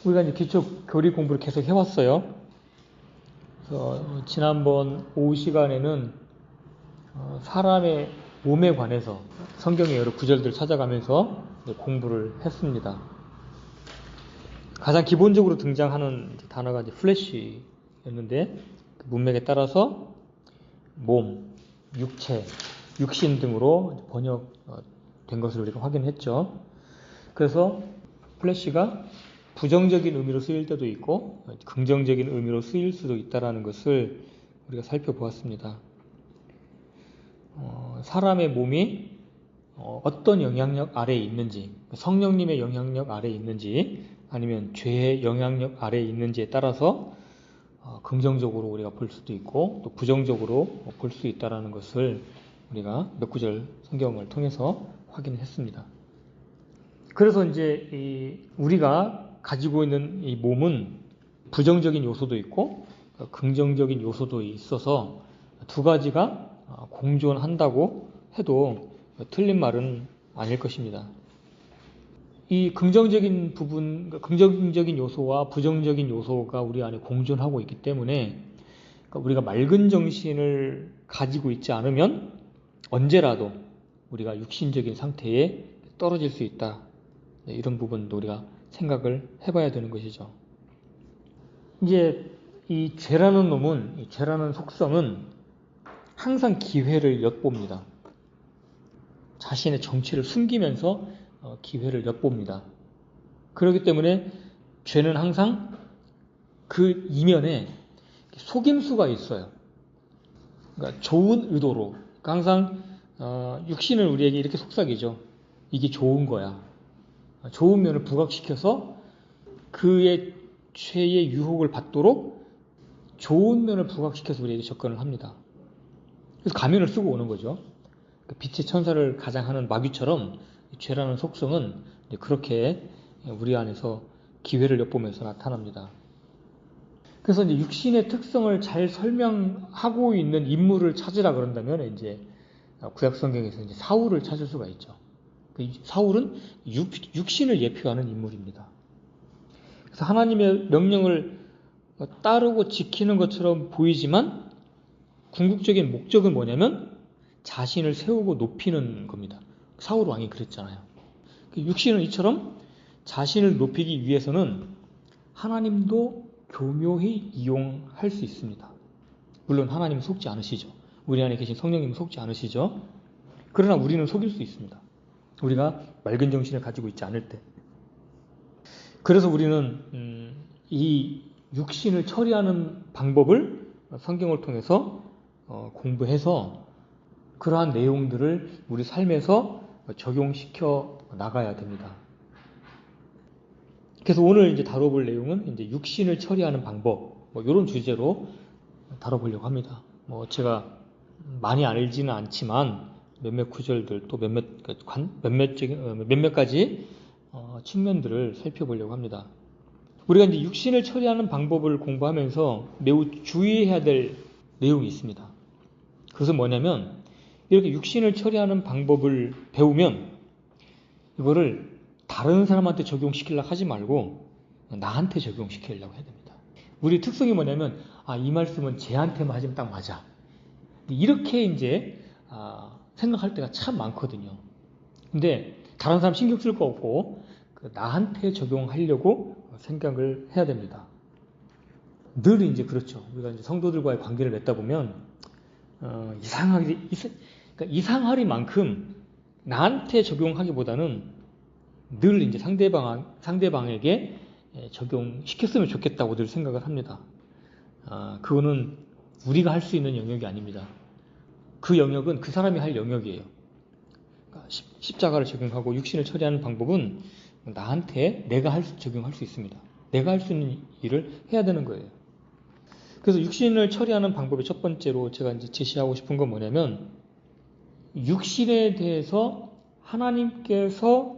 우리가 이제 기초 교리 공부를 계속 해왔어요. 그래서 지난번 오후 시간에는 사람의 몸에 관해서 성경의 여러 구절들을 찾아가면서 공부를 했습니다. 가장 기본적으로 등장하는 단어가 이제 플래시였는데 그 문맥에 따라서 몸, 육체, 육신 등으로 번역된 것을 우리가 확인했죠. 그래서 플래시가 부정적인 의미로 쓰일 때도 있고 긍정적인 의미로 쓰일 수도 있다는 것을 우리가 살펴보았습니다. 사람의 몸이 어떤 영향력 아래에 있는지, 성령님의 영향력 아래에 있는지 아니면 죄의 영향력 아래에 있는지에 따라서 긍정적으로 우리가 볼 수도 있고 또 부정적으로 볼 수 있다는 것을 우리가 몇 구절 성경을 통해서 확인했습니다. 그래서 이제 우리가 가지고 있는 이 몸은 부정적인 요소도 있고 긍정적인 요소도 있어서 두 가지가 공존한다고 해도 틀린 말은 아닐 것입니다. 이 긍정적인 부분, 긍정적인 요소와 부정적인 요소가 우리 안에 공존하고 있기 때문에 우리가 맑은 정신을 가지고 있지 않으면 언제라도 우리가 육신적인 상태에 떨어질 수 있다. 이런 부분도 우리가 생각을 해봐야 되는 것이죠. 이제 이 죄라는 놈은, 이 죄라는 속성은 항상 기회를 엿봅니다. 자신의 정체를 숨기면서 기회를 엿봅니다. 그렇기 때문에 죄는 항상 그 이면에 속임수가 있어요. 그러니까 좋은 의도로, 그러니까 항상 육신을 우리에게 이렇게 속삭이죠. 이게 좋은 거야. 좋은 면을 부각시켜서 그의 죄의 유혹을 받도록 좋은 면을 부각시켜서 우리에게 접근을 합니다. 그래서 가면을 쓰고 오는 거죠. 빛의 천사를 가장하는 마귀처럼 죄라는 속성은 그렇게 우리 안에서 기회를 엿보면서 나타납니다. 그래서 이제 육신의 특성을 잘 설명하고 있는 인물을 찾으라 그런다면 이제 구약 성경에서 이제 사울을 찾을 수가 있죠. 사울은 육신을 예표하는 인물입니다. 그래서 하나님의 명령을 따르고 지키는 것처럼 보이지만 궁극적인 목적은 뭐냐면 자신을 세우고 높이는 겁니다. 사울 왕이 그랬잖아요. 육신은 이처럼 자신을 높이기 위해서는 하나님도 교묘히 이용할 수 있습니다. 물론 하나님은 속지 않으시죠. 우리 안에 계신 성령님은 속지 않으시죠. 그러나 우리는 속일 수 있습니다. 우리가 맑은 정신을 가지고 있지 않을 때. 그래서 우리는 이 육신을 처리하는 방법을 성경을 통해서 공부해서 그러한 내용들을 우리 삶에서 적용시켜 나가야 됩니다. 그래서 오늘 이제 다뤄볼 내용은 이제 육신을 처리하는 방법, 이런 주제로 다뤄보려고 합니다. 제가 많이 알지는 않지만 몇몇 구절들 또 몇몇 가지 측면들을 살펴보려고 합니다. 우리가 이제 육신을 처리하는 방법을 공부하면서 매우 주의해야 될 내용이 있습니다. 그것은 뭐냐면 이렇게 육신을 처리하는 방법을 배우면 이거를 다른 사람한테 적용시키려고 하지 말고 나한테 적용시키려고 해야 됩니다. 우리 특성이 뭐냐면 이 말씀은 쟤한테만 하시면 딱 맞아. 이렇게 이제 생각할 때가 참 많거든요. 근데 다른 사람 신경 쓸 거 없고 나한테 적용하려고 생각을 해야 됩니다. 늘 이제 그렇죠. 우리가 이제 성도들과의 관계를 맺다 보면 이상하리만큼 나한테 적용하기보다는 늘 이제 상대방에게 적용시켰으면 좋겠다고 늘 생각을 합니다. 그거는 우리가 할 수 있는 영역이 아닙니다. 그 영역은 그 사람이 할 영역이에요. 그러니까 십자가를 적용하고 육신을 처리하는 방법은 나한테 내가 적용할 수 있습니다. 내가 할 수 있는 일을 해야 되는 거예요. 그래서 육신을 처리하는 방법의 첫 번째로 제가 이제 제시하고 싶은 건 뭐냐면 육신에 대해서 하나님께서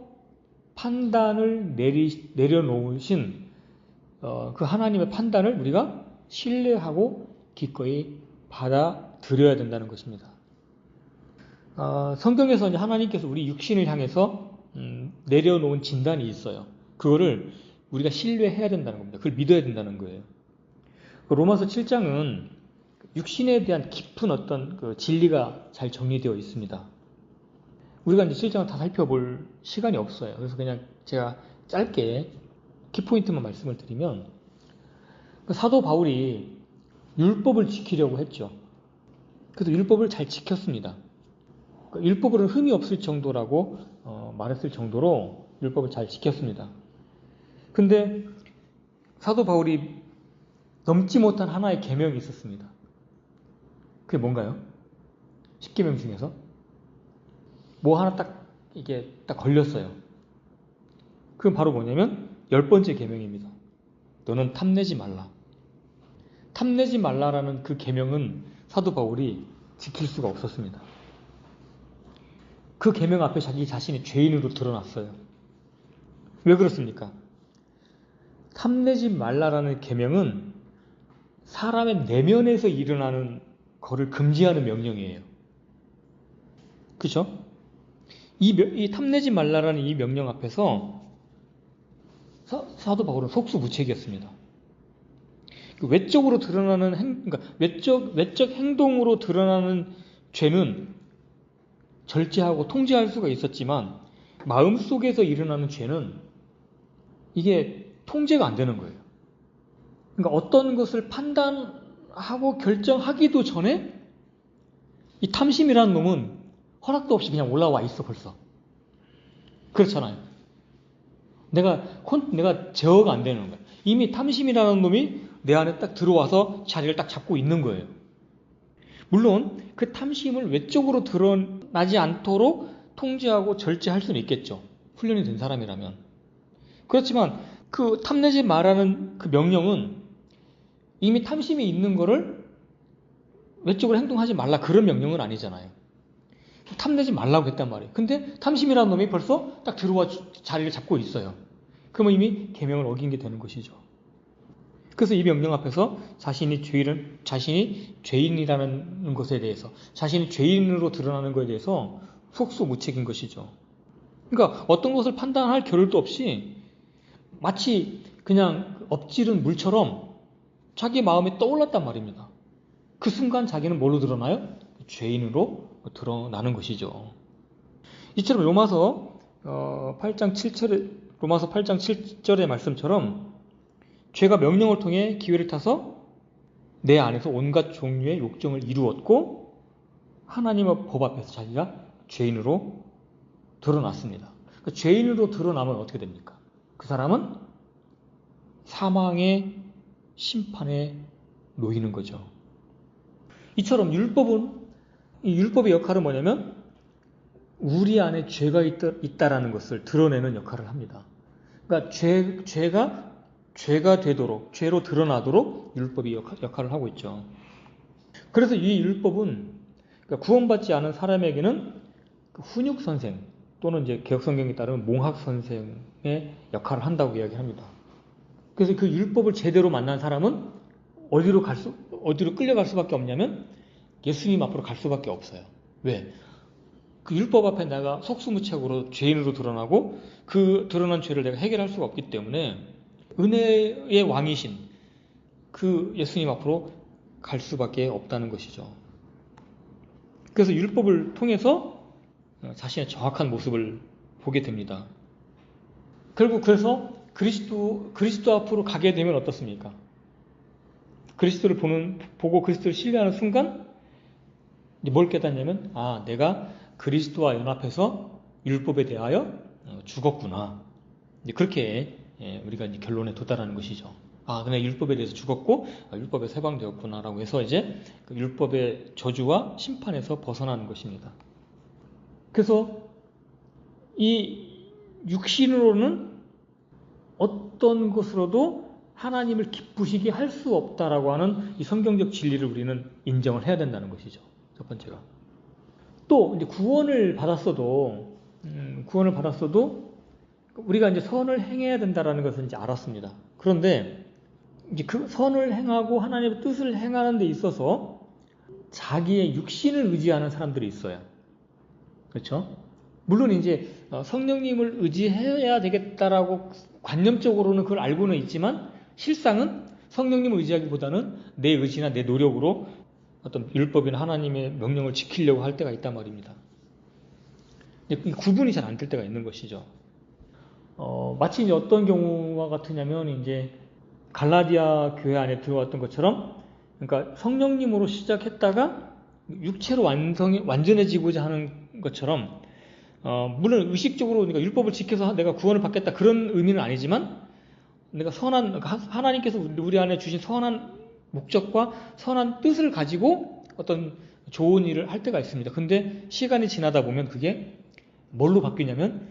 판단을 내려놓으신 그 하나님의 판단을 우리가 신뢰하고 기꺼이 받아들여야 된다는 것입니다. 성경에서 이제 하나님께서 우리 육신을 향해서 내려놓은 진단이 있어요. 그거를 우리가 신뢰해야 된다는 겁니다. 그걸 믿어야 된다는 거예요. 로마서 7장은 육신에 대한 깊은 어떤 그 진리가 잘 정리되어 있습니다. 우리가 이제 7장을 다 살펴볼 시간이 없어요. 그래서 그냥 제가 짧게 키포인트만 말씀을 드리면, 사도 바울이 율법을 지키려고 했죠. 그래서 율법을 잘 지켰습니다. 율법으로는 흠이 없을 정도라고 말했을 정도로 율법을 잘 지켰습니다. 근데 사도 바울이 넘지 못한 하나의 계명이 있었습니다. 그게 뭔가요? 10계명 중에서 뭐 하나 이게 딱 걸렸어요. 그건 바로 뭐냐면 10번째 계명입니다. 너는 탐내지 말라. 탐내지 말라라는 그 계명은 사도 바울이 지킬 수가 없었습니다. 그 계명 앞에 자기 자신이 죄인으로 드러났어요. 왜 그렇습니까? 탐내지 말라라는 계명은 사람의 내면에서 일어나는 거를 금지하는 명령이에요. 그렇죠? 이 탐내지 말라라는 이 명령 앞에서 사도 바울은 속수무책이었습니다. 외적으로 드러나는 그러니까 외적 행동으로 드러나는 죄는 절제하고 통제할 수가 있었지만 마음속에서 일어나는 죄는 이게 통제가 안 되는 거예요. 그러니까 어떤 것을 판단하고 결정하기도 전에 이 탐심이라는 놈은 허락도 없이 그냥 올라와 있어 벌써. 그렇잖아요. 내가 제어가 안 되는 거야. 이미 탐심이라는 놈이 내 안에 딱 들어와서 자리를 딱 잡고 있는 거예요. 물론 그 탐심을 외적으로 드러나지 않도록 통제하고 절제할 수는 있겠죠. 훈련이 된 사람이라면. 그렇지만 그 탐내지 말라는 그 명령은 이미 탐심이 있는 거를 외적으로 행동하지 말라 그런 명령은 아니잖아요. 탐내지 말라고 했단 말이에요. 근데 탐심이라는 놈이 벌써 딱 들어와 자리를 잡고 있어요. 그러면 이미 계명을 어긴 게 되는 것이죠. 그래서 이 명령 앞에서 자신이 죄인이라는 것에 대해서, 자신이 죄인으로 드러나는 것에 대해서 속수무책인 것이죠. 그러니까 어떤 것을 판단할 겨를도 없이 마치 그냥 엎지른 물처럼 자기 마음에 떠올랐단 말입니다. 그 순간 자기는 뭘로 드러나요? 죄인으로 드러나는 것이죠. 이처럼 로마서 8장 7절의 말씀처럼 죄가 명령을 통해 기회를 타서 내 안에서 온갖 종류의 욕정을 이루었고 하나님의 법 앞에서 자기가 죄인으로 드러났습니다. 그러니까 죄인으로 드러나면 어떻게 됩니까? 그 사람은 사망의 심판에 놓이는 거죠. 이처럼 율법의 역할은 뭐냐면 우리 안에 죄가 있다라는 것을 드러내는 역할을 합니다. 그러니까 죄가 되도록, 죄로 드러나도록 율법이 역할을 하고 있죠. 그래서 이 율법은 그러니까 구원받지 않은 사람에게는 훈육 선생 또는 이제 개혁 성경에 따르면 몽학 선생의 역할을 한다고 이야기합니다. 그래서 그 율법을 제대로 만난 사람은 어디로 끌려갈 수밖에 없냐면 예수님 앞으로 갈 수밖에 없어요. 왜? 그 율법 앞에 내가 속수무책으로 죄인으로 드러나고 그 드러난 죄를 내가 해결할 수가 없기 때문에 은혜의 왕이신 그 예수님 앞으로 갈 수밖에 없다는 것이죠. 그래서 율법을 통해서 자신의 정확한 모습을 보게 됩니다. 결국 그래서 그리스도 앞으로 가게 되면 어떻습니까? 그리스도를 보고 그리스도를 신뢰하는 순간 뭘 깨닫냐면 내가 그리스도와 연합해서 율법에 대하여 죽었구나. 그렇게 우리가 이제 결론에 도달하는 것이죠. 그냥 율법에 대해서 죽었고 율법에 해방되었구나라고 해서 이제 그 율법의 저주와 심판에서 벗어나는 것입니다. 그래서 이 육신으로는 어떤 것으로도 하나님을 기쁘시게 할 수 없다라고 하는 이 성경적 진리를 우리는 인정을 해야 된다는 것이죠. 첫 번째가. 또 이제 구원을 받았어도 우리가 이제 선을 행해야 된다라는 것을 이제 알았습니다. 그런데 이제 그 선을 행하고 하나님의 뜻을 행하는 데 있어서 자기의 육신을 의지하는 사람들이 있어요. 그렇죠? 물론 이제 성령님을 의지해야 되겠다라고 관념적으로는 그걸 알고는 있지만 실상은 성령님을 의지하기보다는 내 의지나 내 노력으로 어떤 율법이나 하나님의 명령을 지키려고 할 때가 있단 말입니다. 이 구분이 잘 안 될 때가 있는 것이죠. 마치 이제 어떤 경우와 같으냐면 이제 갈라디아 교회 안에 들어왔던 것처럼, 그러니까 성령님으로 시작했다가 육체로 완전해지고자 하는 것처럼, 물론 의식적으로 그러니까 율법을 지켜서 내가 구원을 받겠다 그런 의미는 아니지만, 내가 하나님께서 우리 안에 주신 선한 목적과 선한 뜻을 가지고 어떤 좋은 일을 할 때가 있습니다. 근데 시간이 지나다 보면 그게 뭘로 바뀌냐면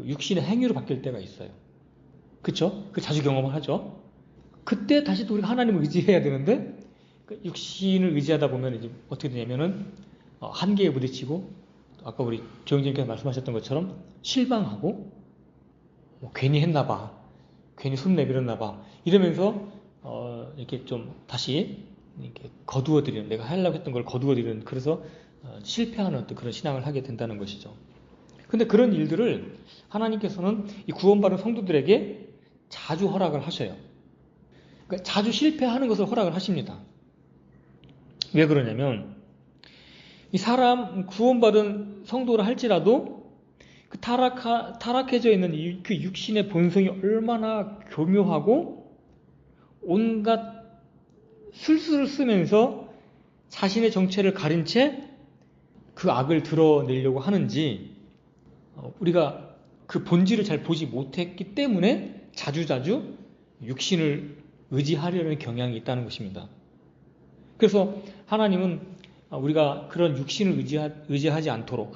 육신의 행위로 바뀔 때가 있어요. 그쵸? 그 자주 경험을 하죠. 그때 다시 또 우리가 하나님을 의지해야 되는데, 육신을 의지하다 보면 이제 어떻게 되냐면은 한계에 부딪히고, 아까 우리 조영진께서 말씀하셨던 것처럼 실망하고, 괜히 했나봐, 괜히 손 내밀었나봐 이러면서 이렇게 좀 다시 이렇게 거두어들이는, 내가 하려고 했던 걸 거두어들이는, 그래서 실패하는 어떤 그런 신앙을 하게 된다는 것이죠. 근데 그런 일들을 하나님께서는 이 구원받은 성도들에게 자주 허락을 하셔요. 그러니까 자주 실패하는 것을 허락을 하십니다. 왜 그러냐면, 이 사람 구원받은 성도를 할지라도 그 타락해져 있는 그 육신의 본성이 얼마나 교묘하고 온갖 술수를 쓰면서 자신의 정체를 가린 채 그 악을 드러내려고 하는지, 우리가 그 본질을 잘 보지 못했기 때문에 자주자주 육신을 의지하려는 경향이 있다는 것입니다. 그래서 하나님은 우리가 그런 육신을 의지하지 않도록,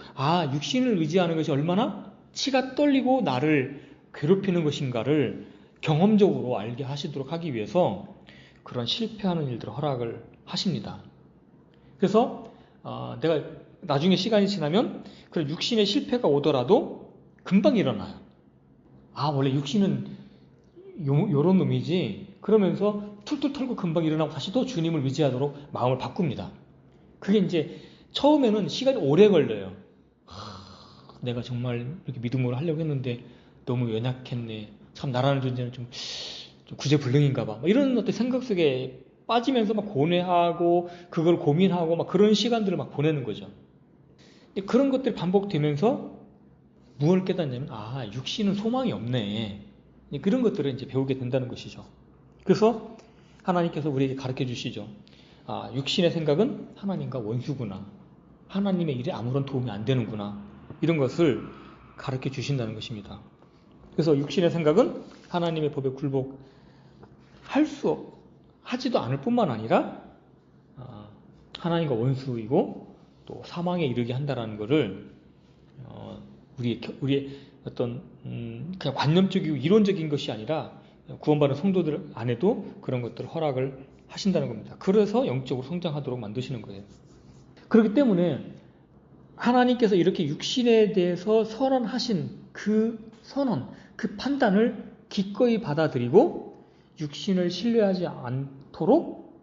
육신을 의지하는 것이 얼마나 치가 떨리고 나를 괴롭히는 것인가를 경험적으로 알게 하시도록 하기 위해서 그런 실패하는 일들을 허락을 하십니다. 그래서 내가 나중에 시간이 지나면 그런 육신의 실패가 오더라도 금방 일어나요. 원래 육신은 요런 놈이지, 그러면서 툴툴 털고 금방 일어나고 다시 또 주님을 의지하도록 마음을 바꿉니다. 그게 이제 처음에는 시간이 오래 걸려요. 내가 정말 이렇게 믿음으로 하려고 했는데 너무 연약했네, 참 나라는 존재는 좀 구제불능인가 봐, 이런 어떤 생각 속에 빠지면서 막 고뇌하고 그걸 고민하고 막 그런 시간들을 막 보내는 거죠. 그런 것들이 반복되면서 무엇을 깨닫냐면, 육신은 소망이 없네, 그런 것들을 이제 배우게 된다는 것이죠. 그래서 하나님께서 우리에게 가르쳐 주시죠. 육신의 생각은 하나님과 원수구나, 하나님의 일에 아무런 도움이 안 되는구나, 이런 것을 가르쳐 주신다는 것입니다. 그래서 육신의 생각은 하나님의 법에 하지도 않을 뿐만 아니라 하나님과 원수이고 또 사망에 이르게 한다는 것을 우리의 어떤 그냥 관념적이고 이론적인 것이 아니라 구원받은 성도들 안에도 그런 것들을 허락을 하신다는 겁니다. 그래서 영적으로 성장하도록 만드시는 거예요. 그렇기 때문에 하나님께서 이렇게 육신에 대해서 선언하신 그 선언, 그 판단을 기꺼이 받아들이고 육신을 신뢰하지 않도록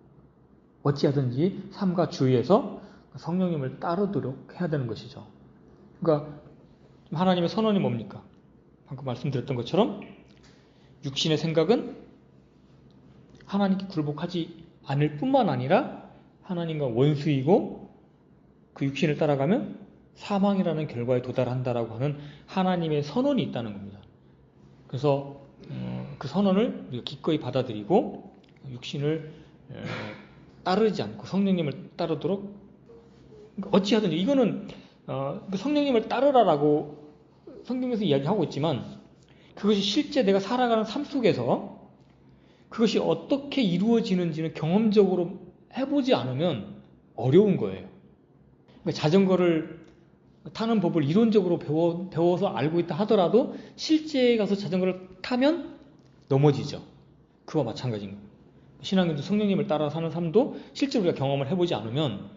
어찌하든지 삶과 주위에서 성령님을 따르도록 해야 되는 것이죠. 그러니까 하나님의 선언이 뭡니까? 방금 말씀드렸던 것처럼 육신의 생각은 하나님께 굴복하지 않을 뿐만 아니라 하나님과 원수이고, 그 육신을 따라가면 사망이라는 결과에 도달한다라고 하는 하나님의 선언이 있다는 겁니다. 그래서 그 선언을 우리가 기꺼이 받아들이고 육신을 따르지 않고 성령님을 따르도록, 어찌하든지 이거는 성령님을 따르라라고 성경에서 이야기하고 있지만, 그것이 실제 내가 살아가는 삶 속에서 그것이 어떻게 이루어지는지는 경험적으로 해보지 않으면 어려운 거예요. 그러니까 자전거를 타는 법을 이론적으로 배워서 알고 있다 하더라도 실제 가서 자전거를 타면 넘어지죠. 그와 마찬가지인 거예요. 신앙에도 성령님을 따라 사는 삶도 실제 우리가 경험을 해보지 않으면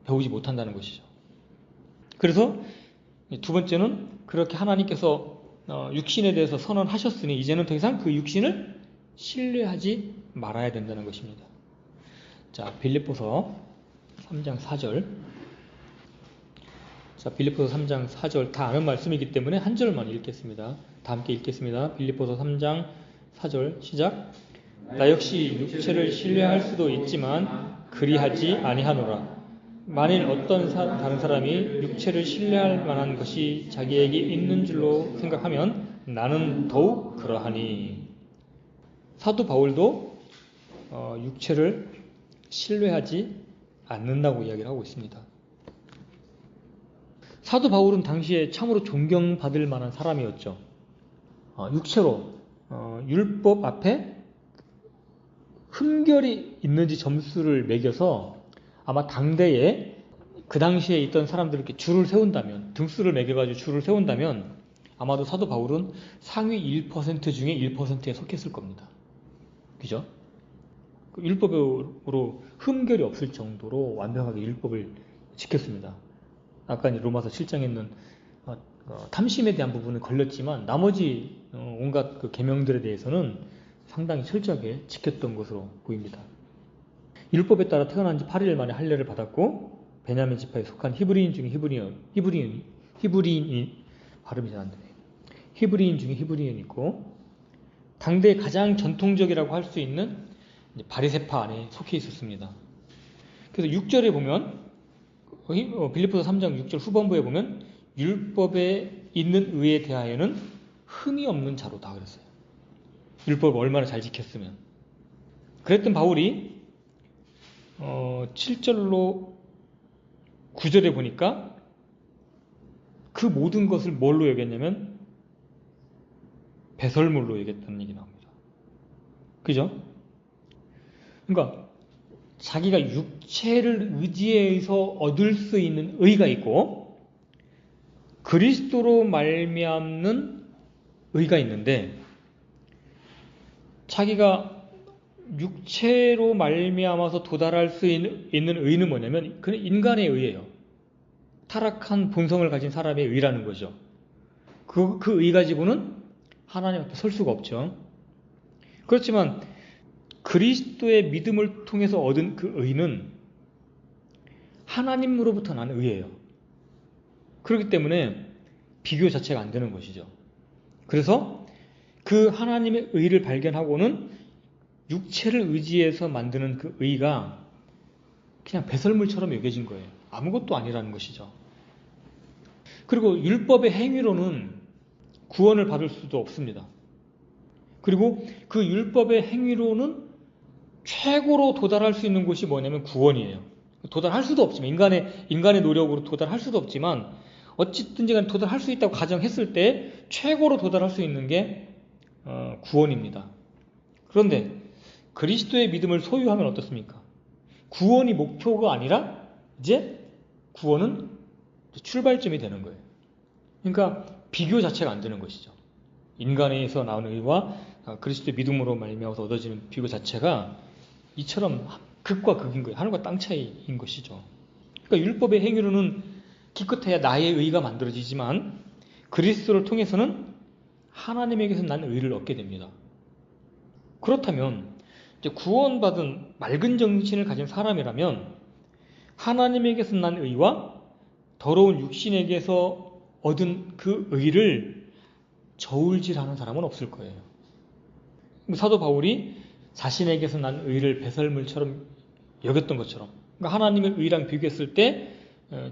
배우지 못한다는 것이죠. 그래서 두 번째는 그렇게 하나님께서 육신에 대해서 선언하셨으니 이제는 더 이상 그 육신을 신뢰하지 말아야 된다는 것입니다. 자, 빌립보서 3장 4절. 자, 빌립보서 3장 4절 다 아는 말씀이기 때문에 한 절만 읽겠습니다. 다 함께 읽겠습니다. 빌립보서 3장 4절 시작. 나 역시 육체를 신뢰할 수도 있지만 그리하지 아니하노라. 만일 어떤 다른 사람이 육체를 신뢰할 만한 것이 자기에게 있는 줄로 생각하면 나는 더욱 그러하니. 사도 바울도 육체를 신뢰하지 않는다고 이야기를 하고 있습니다. 사도 바울은 당시에 참으로 존경받을 만한 사람이었죠. 육체로 율법 앞에 흠결이 있는지 점수를 매겨서 아마 당대에 그 당시에 있던 사람들을 이렇게 줄을 세운다면, 등수를 매겨가지고 줄을 세운다면 아마도 사도 바울은 상위 1% 중에 1%에 속했을 겁니다. 그죠? 율법으로 흠결이 없을 정도로 완벽하게 율법을 지켰습니다. 아까 로마서 7장에 있는 탐심에 대한 부분은 걸렸지만 나머지 온갖 그 계명들에 대해서는 상당히 철저하게 지켰던 것으로 보입니다. 율법에 따라 태어난 지 8일 만에 할례를 받았고 베냐민 지파에 속한 히브리인 중에 히브리인이 발음이 잘 안 되네요. 히브리인 중에 히브리인이 있고 당대의 가장 전통적이라고 할 수 있는 바리새파 안에 속해 있었습니다. 그래서 6절에 보면 빌립보서 3장 6절 후반부에 보면 율법에 있는 의에 대하여는 흠이 없는 자로다 그랬어요. 율법을 얼마나 잘 지켰으면. 그랬던 바울이 7절로 9절에 보니까 그 모든 것을 뭘로 여겼냐면 배설물로 여겼다는 얘기 나옵니다. 그죠? 그러니까 자기가 육체를 의지해서 얻을 수 있는 의가 있고 그리스도로 말미암는 의가 있는데 자기가 육체로 말미암아서 도달할 수 있는 의는 뭐냐면 그는 인간의 의예요. 타락한 본성을 가진 사람의 의라는 거죠. 그 의 가지고는 하나님 앞에 설 수가 없죠. 그렇지만 그리스도의 믿음을 통해서 얻은 그 의는 하나님으로부터 나는 의예요. 그렇기 때문에 비교 자체가 안 되는 것이죠. 그래서 그 하나님의 의를 발견하고는 육체를 의지해서 만드는 그 의가 그냥 배설물처럼 여겨진 거예요. 아무것도 아니라는 것이죠. 그리고 율법의 행위로는 구원을 받을 수도 없습니다. 그리고 그 율법의 행위로는 최고로 도달할 수 있는 곳이 뭐냐면 구원이에요. 도달할 수도 없지만 인간의 노력으로 도달할 수도 없지만 어쨌든지 간에 도달할 수 있다고 가정했을 때 최고로 도달할 수 있는 게 구원입니다. 그런데 그리스도의 믿음을 소유하면 어떻습니까? 구원이 목표가 아니라 이제 구원은 출발점이 되는 거예요. 그러니까 비교 자체가 안 되는 것이죠. 인간에서 나오는 의와 그리스도의 믿음으로 말미암아서 얻어지는 비교 자체가 이처럼 극과 극인 거예요. 하늘과 땅 차이인 것이죠. 그러니까 율법의 행위로는 기껏해야 나의 의가 만들어지지만 그리스도를 통해서는 하나님에게서 난 의를 얻게 됩니다. 그렇다면 이제 구원받은 맑은 정신을 가진 사람이라면 하나님에게서 난 의와 더러운 육신에게서 얻은 그 의를 저울질하는 사람은 없을 거예요. 사도 바울이 자신에게서 난 의를 배설물처럼 여겼던 것처럼, 그러니까 하나님의 의랑 비교했을 때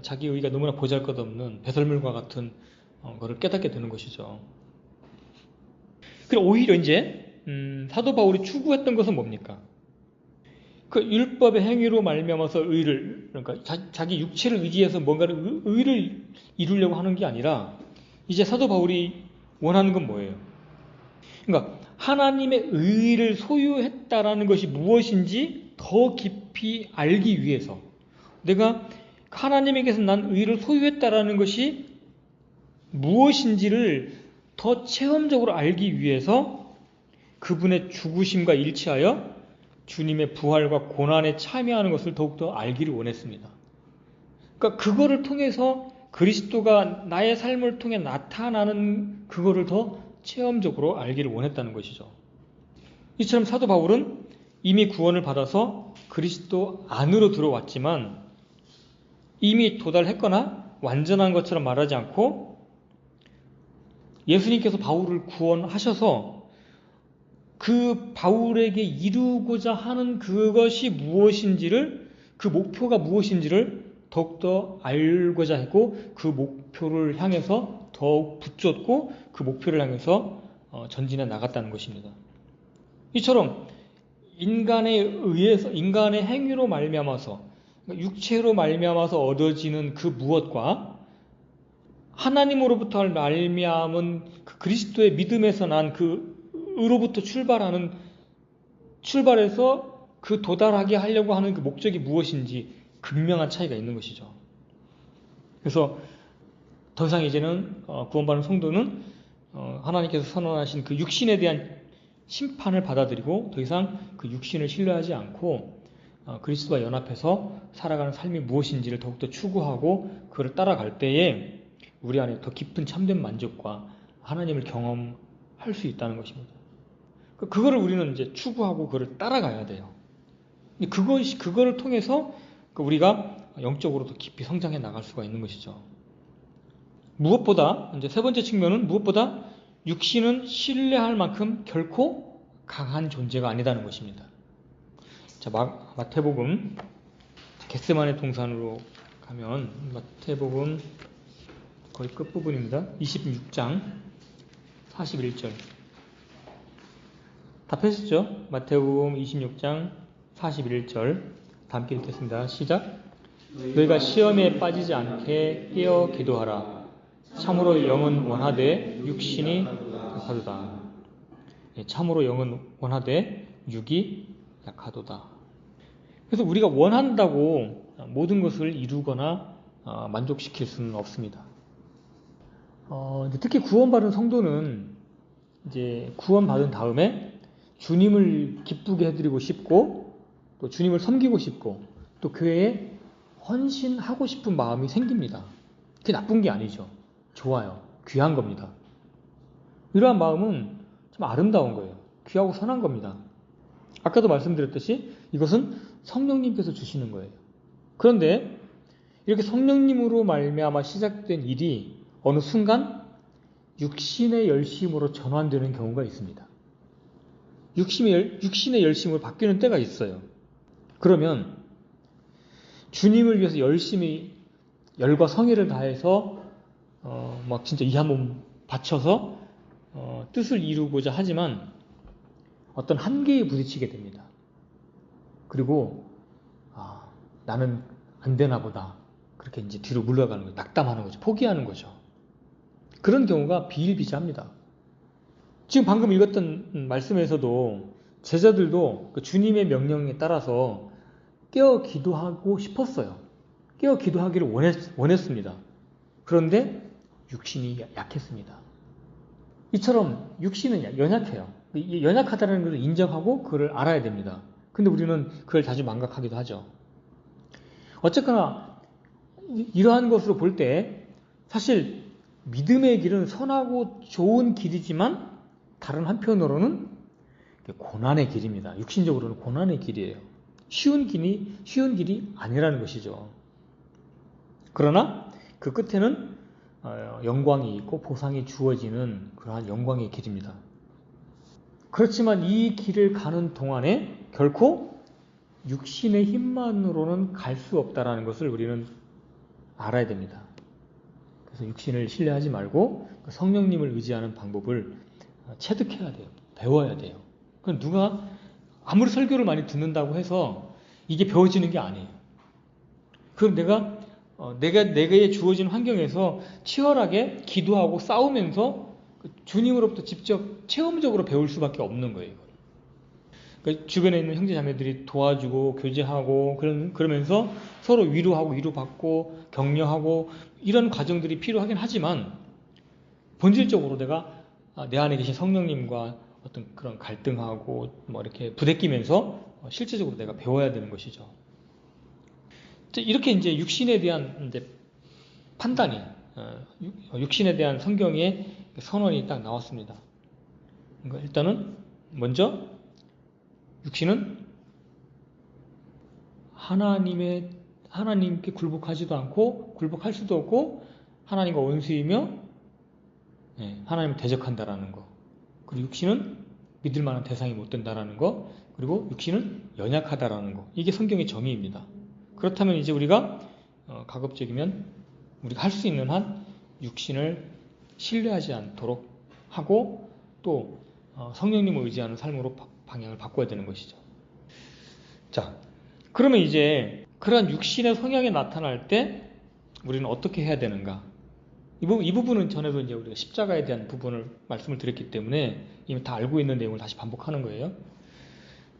자기 의가 너무나 보잘것없는 배설물과 같은 것을 깨닫게 되는 것이죠. 그리고 오히려 이제 사도 바울이 추구했던 것은 뭡니까? 그 율법의 행위로 말미암아서 의를, 그러니까 자기 육체를 의지해서 뭔가를 의를 이루려고 하는 게 아니라 이제 사도 바울이 원하는 건 뭐예요? 그러니까 하나님의 의를 소유했다라는 것이 무엇인지 더 깊이 알기 위해서, 내가 하나님에게서 난 의를 소유했다라는 것이 무엇인지를 더 체험적으로 알기 위해서 그분의 죽으심과 일치하여 주님의 부활과 고난에 참여하는 것을 더욱더 알기를 원했습니다. 그러니까 그거를 통해서 그리스도가 나의 삶을 통해 나타나는 그거를 더 체험적으로 알기를 원했다는 것이죠. 이처럼 사도 바울은 이미 구원을 받아서 그리스도 안으로 들어왔지만 이미 도달했거나 완전한 것처럼 말하지 않고 예수님께서 바울을 구원하셔서 그 바울에게 이루고자 하는 그것이 무엇인지를, 그 목표가 무엇인지를 더욱더 알고자 했고, 그 목표를 향해서 더욱 붙잡고 그 목표를 향해서 전진해 나갔다는 것입니다. 이처럼 인간에 의해서, 인간의 행위로 말미암아서, 육체로 말미암아서 얻어지는 그 무엇과 하나님으로부터 말미암은 그 그리스도의 믿음에서 난 그 의로부터 출발해서 그 도달하게 하려고 하는 그 목적이 무엇인지 극명한 차이가 있는 것이죠. 그래서 더 이상 이제는 구원받은 성도는 하나님께서 선언하신 그 육신에 대한 심판을 받아들이고 더 이상 그 육신을 신뢰하지 않고 그리스도와 연합해서 살아가는 삶이 무엇인지를 더욱더 추구하고 그를 따라갈 때에 우리 안에 더 깊은 참된 만족과 하나님을 경험할 수 있다는 것입니다. 그거를 우리는 이제 추구하고 그를 따라가야 돼요. 그거를 통해서 우리가 영적으로 더 깊이 성장해 나갈 수가 있는 것이죠. 무엇보다 이제 세 번째 측면은 무엇보다 육신은 신뢰할 만큼 결코 강한 존재가 아니다는 것입니다. 자, 마태복음 겟세마네 동산으로 가면 마태복음 거의 끝부분입니다. 26장 41절. 다 펴셨죠? 마태복음 26장 41절. 다 함께 읽겠습니다. 시작. 너희가 시험에 빠지지 않게 깨어 기도하라. 참으로 영은 원하되 육신이 약하도다. 참으로 영은 원하되 육이 약하도다. 그래서 우리가 원한다고 모든 것을 이루거나 만족시킬 수는 없습니다. 특히 구원받은 성도는 이제 구원받은 다음에 주님을 기쁘게 해드리고 싶고 또 주님을 섬기고 싶고 또 교회에 헌신하고 싶은 마음이 생깁니다. 그게 나쁜 게 아니죠. 좋아요. 귀한 겁니다. 이러한 마음은 참 아름다운 거예요. 귀하고 선한 겁니다. 아까도 말씀드렸듯이 이것은 성령님께서 주시는 거예요. 그런데 이렇게 성령님으로 말미암아 시작된 일이 어느 순간 육신의 열심으로 전환되는 경우가 있습니다. 육신의 열심으로 바뀌는 때가 있어요. 그러면 주님을 위해서 열심히 열과 성의를 다해서 막 진짜 이 한 몸 바쳐서 뜻을 이루고자 하지만 어떤 한계에 부딪히게 됩니다. 그리고 나는 안 되나 보다. 그렇게 이제 뒤로 물러가는 거죠. 낙담하는 거죠. 포기하는 거죠. 그런 경우가 비일비재합니다. 지금 방금 읽었던 말씀에서도 제자들도 그 주님의 명령에 따라서 깨어 기도하고 싶었어요. 깨어 기도하기를 원했습니다. 그런데 육신이 약했습니다. 이처럼 육신은 연약해요. 연약하다는 것을 인정하고 그걸 알아야 됩니다. 근데 우리는 그걸 자주 망각하기도 하죠. 어쨌거나 이러한 것으로 볼 때 사실 믿음의 길은 선하고 좋은 길이지만 다른 한편으로는 고난의 길입니다. 육신적으로는 고난의 길이에요. 쉬운 길이 아니라는 것이죠. 그러나 그 끝에는 영광이 있고 보상이 주어지는 그러한 영광의 길입니다. 그렇지만 이 길을 가는 동안에 결코 육신의 힘만으로는 갈 수 없다는 것을 우리는 알아야 됩니다. 그래서 육신을 신뢰하지 말고 성령님을 의지하는 방법을 체득해야 돼요. 배워야 돼요. 그건 누가 아무리 설교를 많이 듣는다고 해서 이게 배워지는 게 아니에요. 그럼 내게 주어진 환경에서 치열하게 기도하고 싸우면서 주님으로부터 직접 체험적으로 배울 수밖에 없는 거예요. 그러니까 주변에 있는 형제 자매들이 도와주고 교제하고 그러면서 서로 위로하고 위로받고 격려하고 이런 과정들이 필요하긴 하지만 본질적으로 내가 내 안에 계신 성령님과 어떤 그런 갈등하고 이렇게 부대끼면서 실제적으로 내가 배워야 되는 것이죠. 이렇게 이제 육신에 대한 이제 판단이, 육신에 대한 성경의 선언이 딱 나왔습니다. 그러니까 일단은 먼저 육신은 하나님께 굴복하지도 않고 굴복할 수도 없고 하나님과 원수이며 하나님을 대적한다라는 거. 그리고 육신은 믿을 만한 대상이 못 된다라는 거. 그리고 육신은 연약하다라는 거. 이게 성경의 정의입니다. 그렇다면 이제 우리가 가급적이면 우리가 할 수 있는 한 육신을 신뢰하지 않도록 하고 또 성령님을 의지하는 삶으로 방향을 바꿔야 되는 것이죠. 자, 그러면 이제 그러한 육신의 성향이 나타날 때 우리는 어떻게 해야 되는가? 이 부분은 전에도 이제 우리가 십자가에 대한 부분을 말씀을 드렸기 때문에 이미 다 알고 있는 내용을 다시 반복하는 거예요.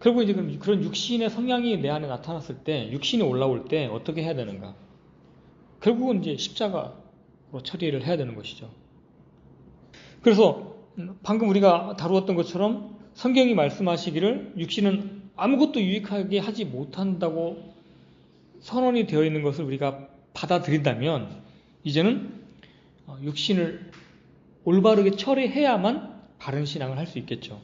결국 이제 그런 육신의 성향이 내 안에 나타났을 때, 육신이 올라올 때 어떻게 해야 되는가? 결국은 이제 십자가로 처리를 해야 되는 것이죠. 그래서 방금 우리가 다루었던 것처럼 성경이 말씀하시기를 육신은 아무것도 유익하게 하지 못한다고 선언이 되어 있는 것을 우리가 받아들인다면 이제는 육신을 올바르게 처리해야만 바른 신앙을 할 수 있겠죠.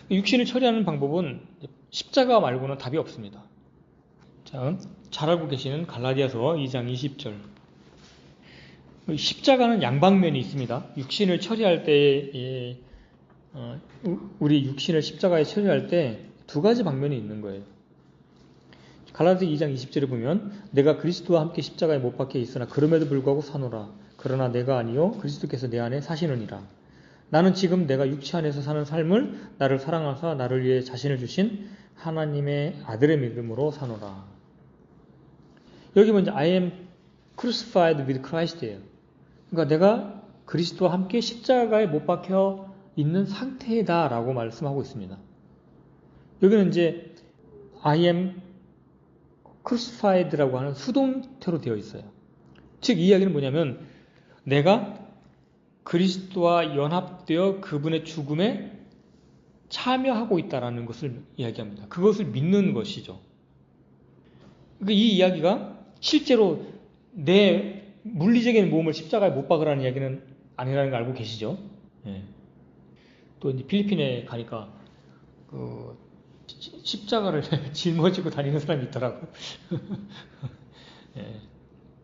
육신을 처리하는 방법은 십자가 말고는 답이 없습니다. 자, 잘 알고 계시는 갈라디아서 2장 20절. 십자가는 양방면이 있습니다. 육신을 처리할 때 우리 육신을 십자가에 처리할 때 두 가지 방면이 있는 거예요. 갈라디아 2장 20절에 보면 내가 그리스도와 함께 십자가에 못 박혀 있으나 그럼에도 불구하고 사노라. 그러나 내가 아니요 그리스도께서 내 안에 사시느니라. 나는 지금 내가 육체 안에서 사는 삶을 나를 사랑하사 나를 위해 자신을 주신 하나님의 아들의 믿음으로 사노라. 여기 먼저 I am crucified with Christ예요. 그러니까 내가 그리스도와 함께 십자가에 못 박혀 있는 상태다라고 말씀하고 있습니다. 여기는 이제 I am crucified라고 하는 수동태로 되어 있어요. 즉 이 이야기는 뭐냐면 내가 그리스도와 연합되어 그분의 죽음에 참여하고 있다는 것을 이야기합니다. 그것을 믿는 것이죠. 그러니까 이 이야기가 실제로 내 물리적인 몸을 십자가에 못 박으라는 이야기는 아니라는 걸 알고 계시죠? 또 이제 필리핀에 가니까 십자가를 짊어지고 다니는 사람이 있더라고요.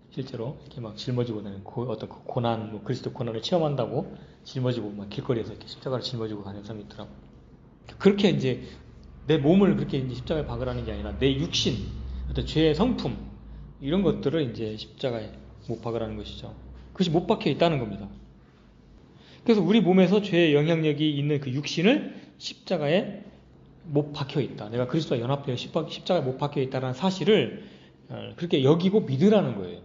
실제로 이렇게 막 짊어지고 다니는 어떤 고난, 그리스도 고난을 체험한다고 짊어지고 막 길거리에서 이렇게 십자가를 짊어지고 다니는 사람이 있더라고요. 그렇게 이제 내 몸을 그렇게 이제 십자가에 박으라는 게 아니라 내 육신, 어떤 죄의 성품 이런 것들을 이제 십자가에 못 박으라는 것이죠. 그것이 못 박혀 있다는 겁니다. 그래서 우리 몸에서 죄의 영향력이 있는 그 육신을 십자가에 못 박혀 있다. 내가 그리스도와 연합되어 십자가에 못 박혀 있다는 사실을 그렇게 여기고 믿으라는 거예요.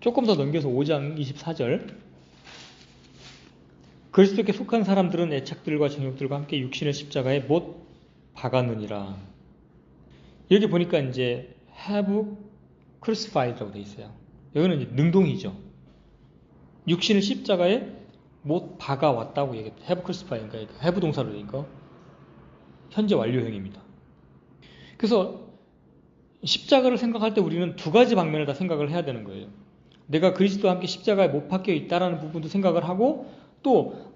조금 더 넘겨서 5장 24절. 그리스도께 속한 사람들은 애착들과 정욕들과 함께 육신을 십자가에 못 박았느니라. 여기 보니까 이제 have crucified라고 되어 있어요. 여기는 이제 능동이죠. 육신을 십자가에 못 박아왔다고 얘기합니다. have crucified, 그러니까 have 동사로 되니까 현재 완료형입니다. 그래서 십자가를 생각할 때 우리는 두 가지 방면을 다 생각을 해야 되는 거예요. 내가 그리스도와 함께 십자가에 못 박혀 있다라는 부분도 생각을 하고 또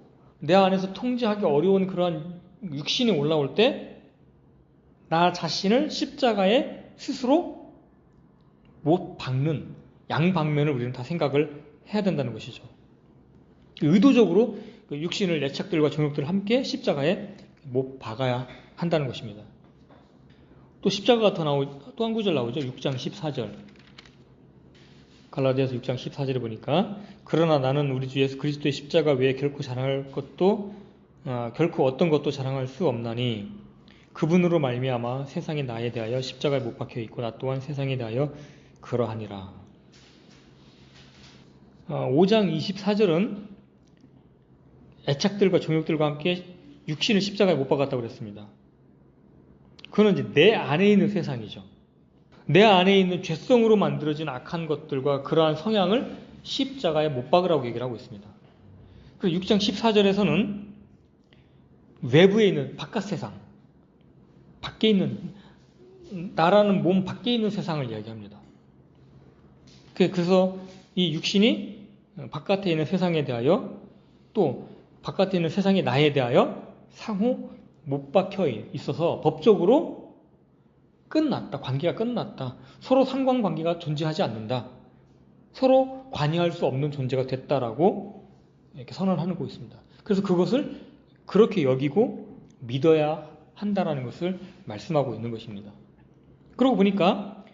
내 안에서 통제하기 어려운 그러한 육신이 올라올 때 나 자신을 십자가에 스스로 못 박는 양방면을 우리는 다 생각을 해야 된다는 것이죠. 의도적으로 육신을 애착들과 정욕들을 함께 십자가에 못 박아야 한다는 것입니다. 또 십자가가 또 한 구절 나오죠. 6장 14절. 갈라디아서 6장 14절에 보니까 그러나 나는 우리 주 예수 그리스도의 십자가 외에 결코 어떤 것도 자랑할 수 없나니 그분으로 말미암아 세상이 나에 대하여 십자가에 못 박혀 있고 나 또한 세상에 대하여 그러하니라. 5장 24절은 애착들과 정욕들과 함께 육신을 십자가에 못 박았다고 그랬습니다. 그건 이제 내 안에 있는 세상이죠. 내 안에 있는 죄성으로 만들어진 악한 것들과 그러한 성향을 십자가에 못 박으라고 얘기를 하고 있습니다. 그리고 6장 14절에서는 외부에 있는 바깥 세상, 밖에 있는 나라는 몸 밖에 있는 세상을 이야기합니다. 그래서 이 육신이 바깥에 있는 세상에 대하여 또 바깥에 있는 세상이 나에 대하여 상호 못 박혀 있어서 법적으로 끝났다. 관계가 끝났다. 서로 상관관계가 존재하지 않는다. 서로 관여할 수 없는 존재가 됐다라고 이렇게 선언하고 있습니다. 그래서 그것을 그렇게 여기고 믿어야 한다라는 것을 말씀하고 있는 것입니다. 그러고 보니까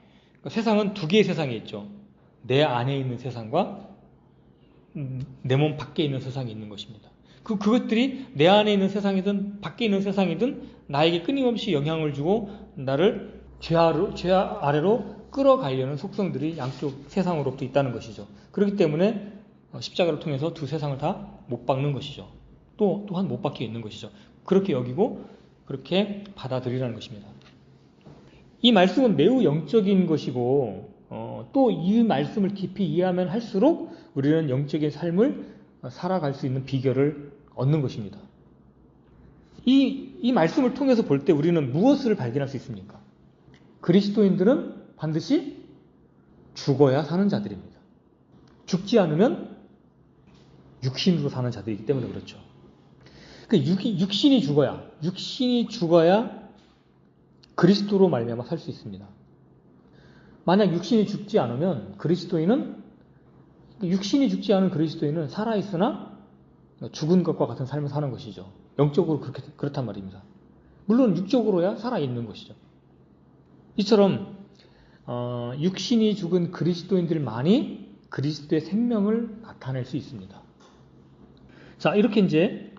세상은 두 개의 세상이 있죠. 내 안에 있는 세상과 내 몸 밖에 있는 세상이 있는 것입니다. 그것들이 내 안에 있는 세상이든 밖에 있는 세상이든 나에게 끊임없이 영향을 주고 나를 죄 아래로 끌어가려는 속성들이 양쪽 세상으로부터 있다는 것이죠. 그렇기 때문에 십자가를 통해서 두 세상을 다 못 박는 것이죠. 또한 못 박혀 있는 것이죠. 그렇게 여기고 그렇게 받아들이라는 것입니다. 이 말씀은 매우 영적인 것이고 또 이 말씀을 깊이 이해하면 할수록 우리는 영적인 삶을 살아갈 수 있는 비결을 얻는 것입니다. 이 말씀을 통해서 볼 때 우리는 무엇을 발견할 수 있습니까? 그리스도인들은 반드시 죽어야 사는 자들입니다. 죽지 않으면 육신으로 사는 자들이기 때문에 그렇죠. 육신이 죽어야 그리스도로 말미암아 살 수 있습니다. 만약 육신이 죽지 않으면 육신이 죽지 않은 그리스도인은 살아있으나 죽은 것과 같은 삶을 사는 것이죠. 영적으로 그렇단 말입니다. 물론 육적으로야 살아있는 것이죠. 이처럼 육신이 죽은 그리스도인들만이 그리스도의 생명을 나타낼 수 있습니다. 자, 이렇게 이제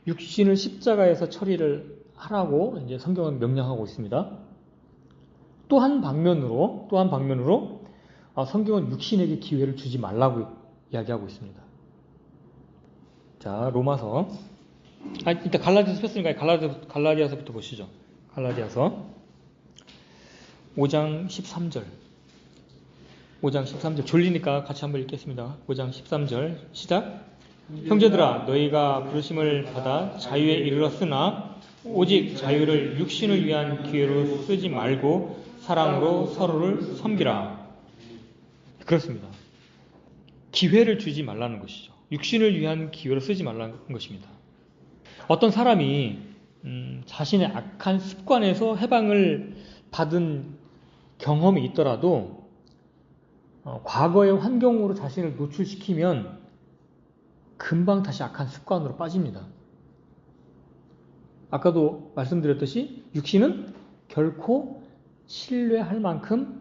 육신을 십자가에서 처리를 하라고 이제 성경은 명령하고 있습니다. 또 한 방면으로 성경은 육신에게 기회를 주지 말라고 이야기하고 있습니다. 자, 로마서 일단 갈라디아서 폈으니까 갈라디아서부터 보시죠. 갈라디아서 5장 13절 졸리니까 같이 한번 읽겠습니다. 5장 13절 시작. 형제들아, 너희가 부르심을 받아 자유에 이르렀으나 오직 자유를 육신을 위한 기회로 쓰지 말고 사랑으로 서로를 섬기라. 그렇습니다. 기회를 주지 말라는 것이죠. 육신을 위한 기회로 쓰지 말라는 것입니다. 어떤 사람이 자신의 악한 습관에서 해방을 받은 경험이 있더라도 과거의 환경으로 자신을 노출시키면 금방 다시 악한 습관으로 빠집니다. 아까도 말씀드렸듯이 육신은 결코 신뢰할 만큼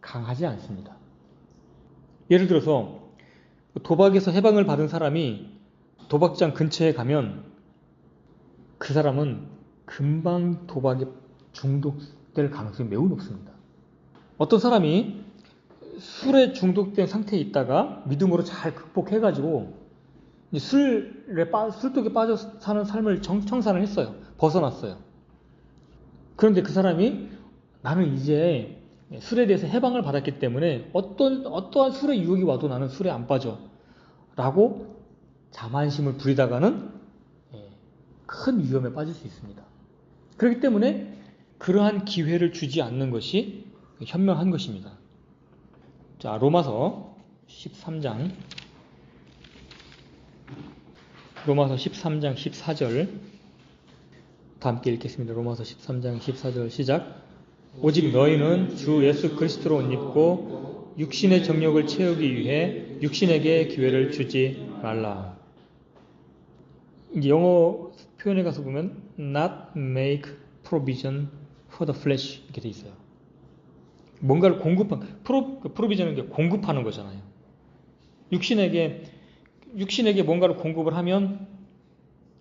강하지 않습니다. 예를 들어서 도박에서 해방을 받은 사람이 도박장 근처에 가면 그 사람은 금방 도박에 중독될 가능성이 매우 높습니다. 어떤 사람이 술에 중독된 상태에 있다가 믿음으로 잘 극복해가지고 술독에 빠져 사는 삶을 청산을 했어요. 벗어났어요. 그런데 그 사람이 나는 이제 술에 대해서 해방을 받았기 때문에 어떠한 술의 유혹이 와도 나는 술에 안 빠져 라고 자만심을 부리다가는 큰 위험에 빠질 수 있습니다. 그렇기 때문에 그러한 기회를 주지 않는 것이 현명한 것입니다. 자, 로마서 13장 14절 다 함께 읽겠습니다. 로마서 13장 14절 시작. 오직 너희는 주 예수 그리스도로 옷 입고 육신의 정욕을 채우기 위해 육신에게 기회를 주지 말라. 이제 영어 표현에 가서 보면 not make provision for the flesh 이렇게 돼 있어요. 뭔가를 프로비전은 공급하는 거잖아요. 육신에게 뭔가를 공급을 하면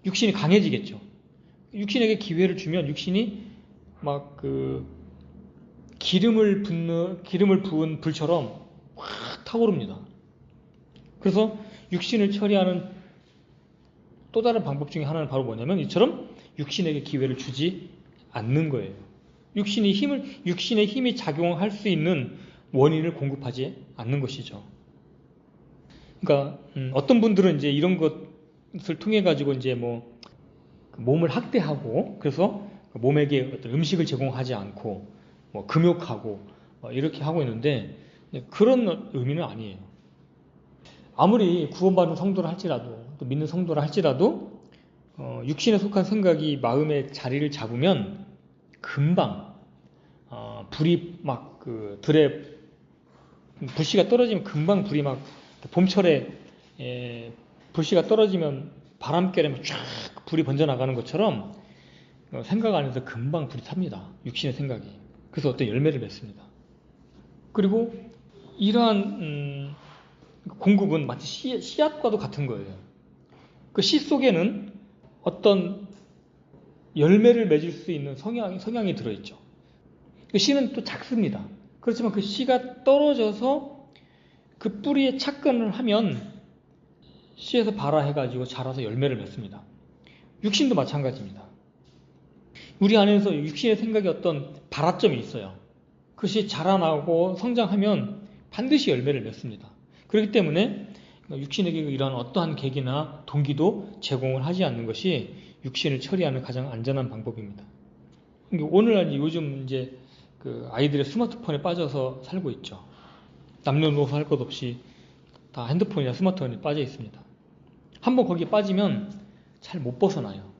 육신이 강해지겠죠. 육신에게 기회를 주면 육신이 막 기름을 부은 불처럼 확 타오릅니다. 그래서 육신을 처리하는 또 다른 방법 중에 하나는 바로 뭐냐면 이처럼 육신에게 기회를 주지 않는 거예요. 육신의 힘이 작용할 수 있는 원인을 공급하지 않는 것이죠. 그러니까 어떤 분들은 이제 이런 것을 통해 가지고 이제 뭐 몸을 학대하고 그래서 몸에게 어떤 음식을 제공하지 않고 뭐 금욕하고 이렇게 하고 있는데 그런 의미는 아니에요. 아무리 구원받은 성도라 할지라도 또 믿는 성도라 할지라도 육신에 속한 생각이 마음의 자리를 잡으면 금방 불이 막 그 들에 불씨가 떨어지면 금방 불이 막 봄철에 불씨가 떨어지면 바람결에 막 쫙 불이 번져 나가는 것처럼 생각 안에서 금방 불이 탑니다. 육신의 생각이. 그래서 어떤 열매를 맺습니다. 그리고 이러한 공급은 마치 씨앗과도 같은 거예요. 그 씨 속에는 어떤 열매를 맺을 수 있는 성향이 들어있죠. 그 씨는 또 작습니다. 그렇지만 그 씨가 떨어져서 그 뿌리에 착근을 하면 씨에서 발화해가지고 자라서 열매를 맺습니다. 육신도 마찬가지입니다. 우리 안에서 육신의 생각이 어떤 발화점이 있어요. 그것이 자라나고 성장하면 반드시 열매를 맺습니다. 그렇기 때문에 육신에게 이러한 어떠한 계기나 동기도 제공을 하지 않는 것이 육신을 처리하는 가장 안전한 방법입니다. 오늘날 요즘 이제 그 아이들의 스마트폰에 빠져서 살고 있죠. 남녀노소 할 것 없이 다 핸드폰이나 스마트폰에 빠져 있습니다. 한번 거기에 빠지면 잘 못 벗어나요.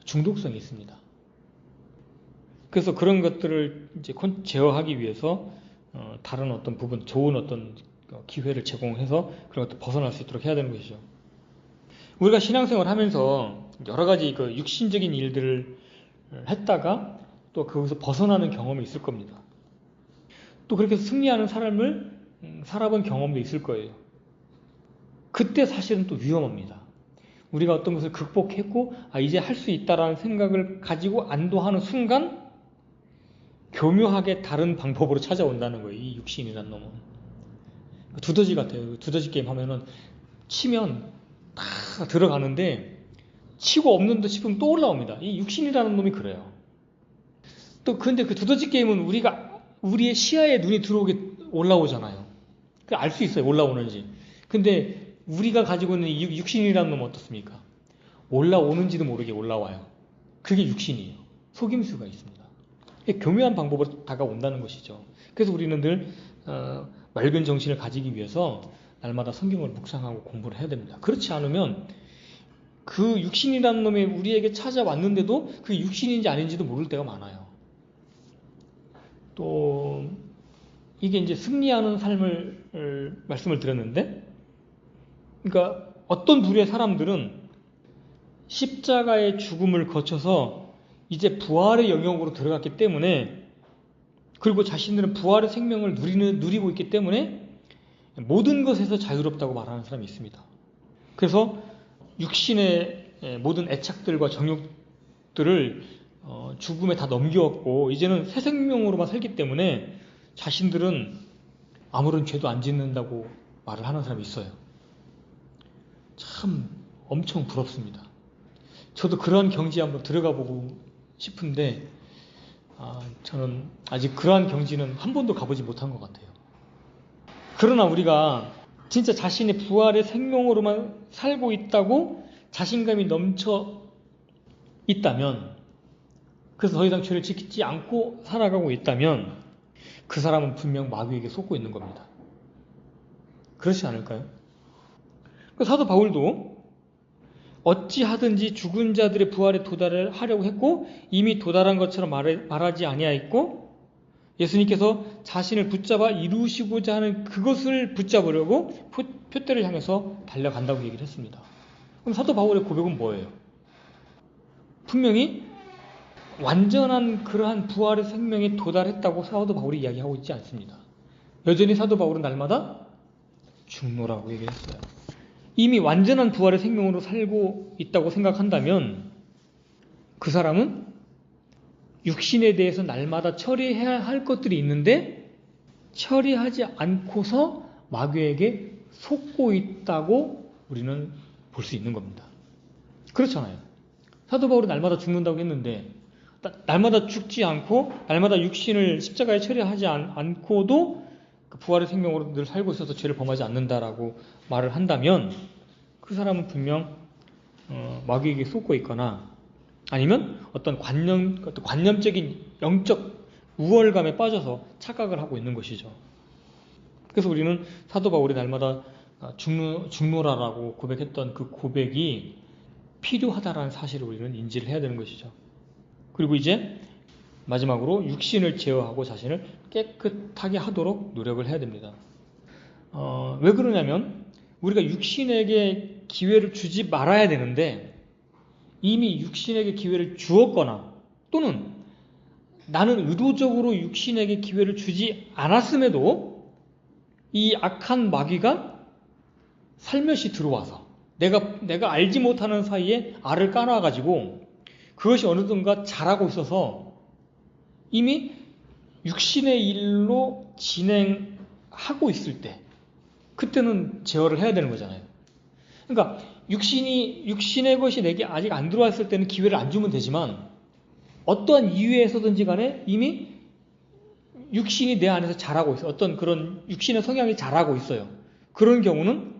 중독성이 있습니다. 그래서 그런 것들을 이제 제어하기 위해서 다른 어떤 부분, 좋은 어떤 기회를 제공해서 그런 것들 벗어날 수 있도록 해야 되는 것이죠. 우리가 신앙생활 하면서 여러 가지 그 육신적인 일들을 했다가 또 거기서 벗어나는 경험이 있을 겁니다. 또 그렇게 승리하는 삶을 살아본 경험도 있을 거예요. 그때 사실은 또 위험합니다. 우리가 어떤 것을 극복했고 이제 할 수 있다라는 생각을 가지고 안도하는 순간 교묘하게 다른 방법으로 찾아온다는 거예요. 이 육신이라는 놈은. 두더지 같아요. 두더지 게임 하면은 치면 다 들어가는데 치고 없는 듯 싶으면 또 올라옵니다. 이 육신이라는 놈이 그래요. 또 근데 그 두더지 게임은 우리의 시야에 눈이 들어오게 올라오잖아요. 알 수 있어요. 올라오는지. 근데 우리가 가지고 있는 이 육신이라는 놈은 어떻습니까? 올라오는지도 모르게 올라와요. 그게 육신이에요. 속임수가 있습니다. 교묘한 방법으로 다가온다는 것이죠. 그래서 우리는 늘 맑은 정신을 가지기 위해서 날마다 성경을 묵상하고 공부를 해야 됩니다. 그렇지 않으면 그 육신이라는 놈이 우리에게 찾아왔는데도 그게 육신인지 아닌지도 모를 때가 많아요. 또 이게 이제 승리하는 삶을 말씀을 드렸는데, 그러니까 어떤 부류의 사람들은 십자가의 죽음을 거쳐서 이제 부활의 영역으로 들어갔기 때문에, 그리고 자신들은 부활의 생명을 누리고 있기 때문에 모든 것에서 자유롭다고 말하는 사람이 있습니다. 그래서 육신의 모든 애착들과 정욕들을 죽음에 다 넘겨왔고 이제는 새 생명으로만 살기 때문에 자신들은 아무런 죄도 안 짓는다고 말을 하는 사람이 있어요. 참 엄청 부럽습니다. 저도 그러한 경지에 한번 들어가 보고 싶은데 저는 아직 그러한 경지는 한 번도 가보지 못한 것 같아요. 그러나 우리가 진짜 자신의 부활의 생명으로만 살고 있다고 자신감이 넘쳐 있다면, 그래서 더 이상 죄를 지키지 않고 살아가고 있다면 그 사람은 분명 마귀에게 속고 있는 겁니다. 그렇지 않을까요? 사도 바울도 어찌하든지 죽은 자들의 부활에 도달을 하려고 했고 이미 도달한 것처럼 말하지 아니하였고, 예수님께서 자신을 붙잡아 이루시고자 하는 그것을 붙잡으려고 표대를 향해서 달려간다고 얘기를 했습니다. 그럼 사도 바울의 고백은 뭐예요? 분명히 완전한 그러한 부활의 생명에 도달했다고 사도 바울이 이야기하고 있지 않습니다. 여전히 사도 바울은 날마다 죽노라고 얘기했어요. 이미 완전한 부활의 생명으로 살고 있다고 생각한다면 그 사람은 육신에 대해서 날마다 처리해야 할 것들이 있는데 처리하지 않고서 마귀에게 속고 있다고 우리는 볼 수 있는 겁니다. 그렇잖아요. 사도 바울은 날마다 죽는다고 했는데 날마다 죽지 않고 날마다 육신을 십자가에 처리하지 않고도 그 부활의 생명으로 늘 살고 있어서 죄를 범하지 않는다라고 말을 한다면 그 사람은 분명 마귀에게 속고 있거나 아니면 어떤 관념적인 영적 우월감에 빠져서 착각을 하고 있는 것이죠. 그래서 우리는 사도 바울이 날마다 죽노라라고 고백했던 그 고백이 필요하다라는 사실을 우리는 인지를 해야 되는 것이죠. 그리고 이제 마지막으로 육신을 제어하고 자신을 깨끗하게 하도록 노력을 해야 됩니다. 왜 그러냐면 우리가 육신에게 기회를 주지 말아야 되는데 이미 육신에게 기회를 주었거나 또는 나는 의도적으로 육신에게 기회를 주지 않았음에도 이 악한 마귀가 살며시 들어와서 내가 알지 못하는 사이에 알을 까놔가지고 그것이 어느든가 자라고 있어서 이미 육신의 일로 진행하고 있을 때 그때는 제어를 해야 되는 거잖아요. 그러니까 육신의 것이 내게 아직 안 들어왔을 때는 기회를 안 주면 되지만 어떠한 이유에서든지 간에 이미 육신이 내 안에서 자라고 있어요. 어떤 그런 육신의 성향이 자라고 있어요. 그런 경우는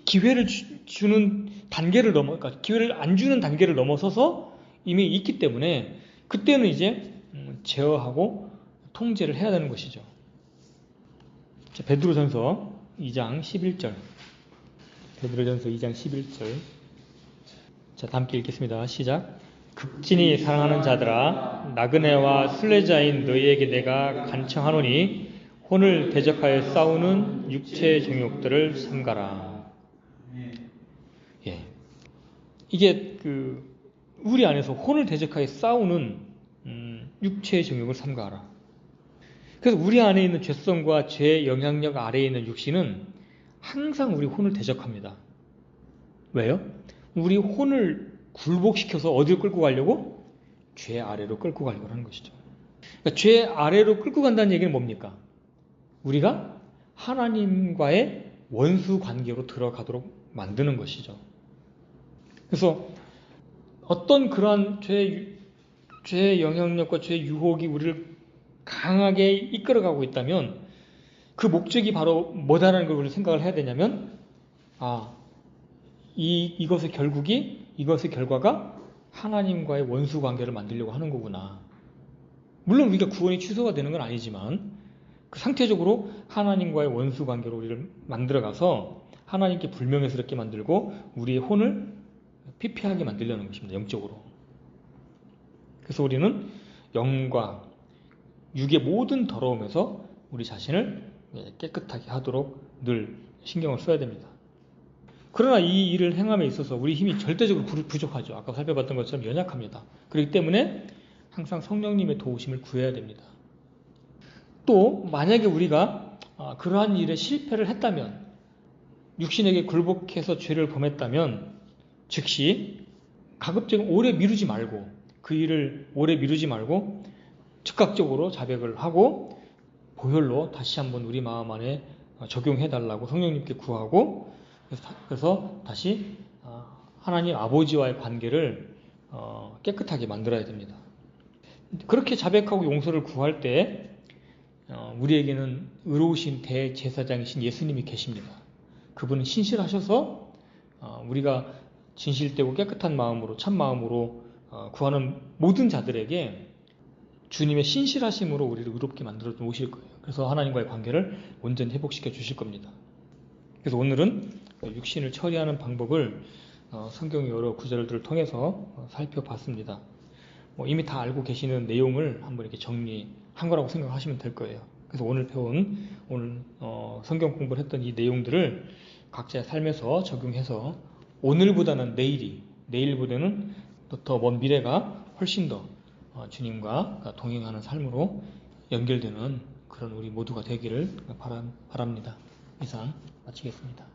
기회를 주는 단계를 그러니까 기회를 안 주는 단계를 넘어서서 이미 있기 때문에 그때는 이제 제어하고 통제를 해야 되는 것이죠. 자, 베드로전서 2장 11절. 베드로전서 2장 11절. 자, 다 함께 읽겠습니다. 시작. 극진히 사랑하는 자들아, 나그네와 순례자인 너희에게 내가 간청하노니 혼을 대적하여 싸우는 육체의 정욕들을 삼가라. 예, 이게 우리 안에서 혼을 대적하여 싸우는 육체의 정욕을 삼가라. 그래서 우리 안에 있는 죄성과 죄의 영향력 아래에 있는 육신은 항상 우리 혼을 대적합니다. 왜요? 우리 혼을 굴복시켜서 어디로 끌고 가려고? 죄 아래로 끌고 가려고 하는 것이죠. 그러니까 죄 아래로 끌고 간다는 얘기는 뭡니까? 우리가 하나님과의 원수 관계로 들어가도록 만드는 것이죠. 그래서 어떤 그러한 죄의 영향력과 죄의 유혹이 우리를 강하게 이끌어가고 있다면 그 목적이 바로 뭐다라는 걸 우리가 생각을 해야 되냐면 이것의 결과가 하나님과의 원수 관계를 만들려고 하는 거구나. 물론 우리가 구원이 취소가 되는 건 아니지만 그 상태적으로 하나님과의 원수 관계로 우리를 만들어가서 하나님께 불명예스럽게 만들고 우리의 혼을 피폐하게 만들려는 것입니다. 영적으로. 그래서 우리는 영과 육의 모든 더러움에서 우리 자신을 깨끗하게 하도록 늘 신경을 써야 됩니다. 그러나 이 일을 행함에 있어서 우리 힘이 절대적으로 부족하죠. 아까 살펴봤던 것처럼 연약합니다. 그렇기 때문에 항상 성령님의 도우심을 구해야 됩니다. 또 만약에 우리가 그러한 일에 실패를 했다면, 육신에게 굴복해서 죄를 범했다면 즉시 가급적 오래 미루지 말고, 그 일을 오래 미루지 말고 즉각적으로 자백을 하고 보혈로 다시 한번 우리 마음 안에 적용해달라고 성령님께 구하고, 그래서 다시 하나님 아버지와의 관계를 깨끗하게 만들어야 됩니다. 그렇게 자백하고 용서를 구할 때 우리에게는 의로우신 대제사장이신 예수님이 계십니다. 그분은 신실하셔서 우리가 진실되고 깨끗한 마음으로, 참 마음으로 구하는 모든 자들에게 주님의 신실하심으로 우리를 의롭게 만들어 놓으실 거예요. 그래서 하나님과의 관계를 온전히 회복시켜 주실 겁니다. 그래서 오늘은 육신을 처리하는 방법을 성경의 여러 구절들을 통해서 살펴봤습니다. 이미 다 알고 계시는 내용을 한번 이렇게 정리한 거라고 생각하시면 될 거예요. 그래서 오늘 성경 공부를 했던 이 내용들을 각자의 삶에서 적용해서 오늘보다는 내일보다는 더 먼 미래가 훨씬 더 주님과 동행하는 삶으로 연결되는 그런 우리 모두가 되기를 바랍니다. 이상 마치겠습니다.